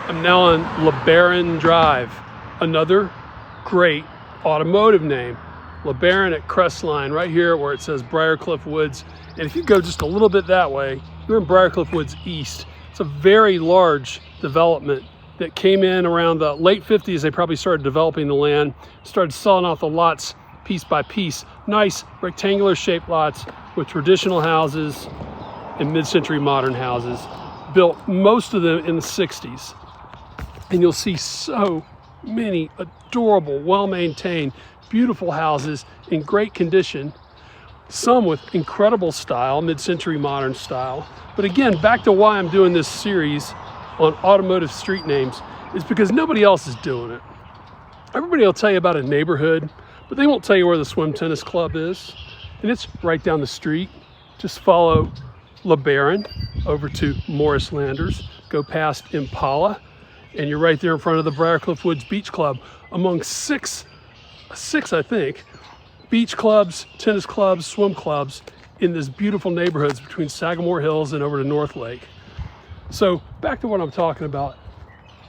I'm now on Lebaron Drive, another great automotive name. Lebaron at Crestline, right here where it says Briarcliff Woods. And if you go just a little bit that way, you're in Briarcliff Woods East. It's a very large development that came in around the late 50s. They probably started developing the land, started selling off the lots piece by piece. Nice rectangular shaped lots with traditional houses and mid-century modern houses, built most of them in the 60s. And you'll see so many adorable, well-maintained, beautiful houses in great condition, some with incredible style, mid-century modern style. But again, back to why I'm doing this series on automotive street names is because nobody else is doing it. Everybody will tell you about a neighborhood, but they won't tell you where the swim tennis club is. And it's right down the street. Just follow Lebaron over to Morris Landers, go past Impala, and you're right there in front of the Briarcliff Woods Beach Club, among six, I think, beach clubs, tennis clubs, swim clubs in this beautiful neighborhoods between Sagamore Hills and over to North Lake. So back to what I'm talking about.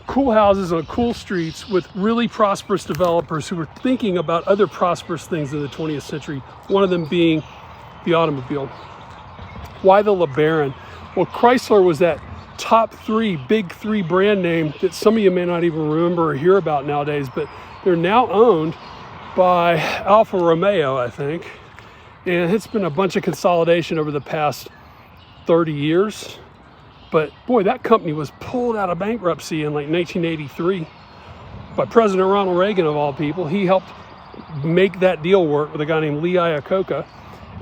Cool houses on cool streets with really prosperous developers who were thinking about other prosperous things in the 20th century, one of them being the automobile. Why the Lebaron? Well, Chrysler was that top three, big three brand name that some of you may not even remember or hear about nowadays, but they're now owned by Alfa Romeo, I think. And it's been a bunch of consolidation over the past 30 years. But boy, that company was pulled out of bankruptcy in like 1983 by President Ronald Reagan, of all people. He helped make that deal work with a guy named Lee Iacocca.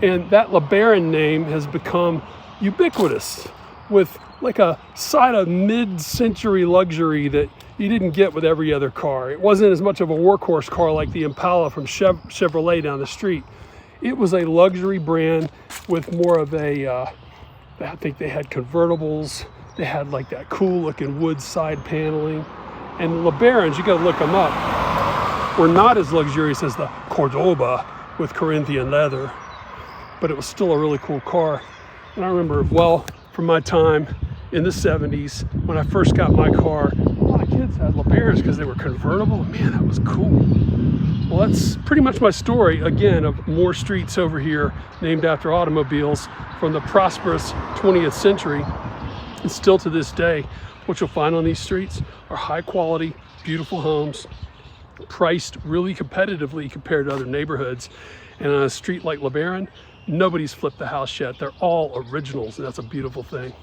And that LeBaron name has become ubiquitous with like a side of mid-century luxury that you didn't get with every other car. It wasn't as much of a workhorse car like the Impala from Chevrolet down the street. It was a luxury brand with more of a, I think they had convertibles. They had like that cool looking wood side paneling. And LeBarons, you gotta look them up, were not as luxurious as the Cordoba with Corinthian leather, but it was still a really cool car. And I remember well from my time in the 70s when I first got my car, a lot of kids had LeBarons because they were convertible. Man, that was cool. Well, that's pretty much my story, again, of more streets over here named after automobiles from the prosperous 20th century. And still to this day, what you'll find on these streets are high quality, beautiful homes, priced really competitively compared to other neighborhoods. And on a street like Lebaron, nobody's flipped the house yet. They're all originals, and that's a beautiful thing.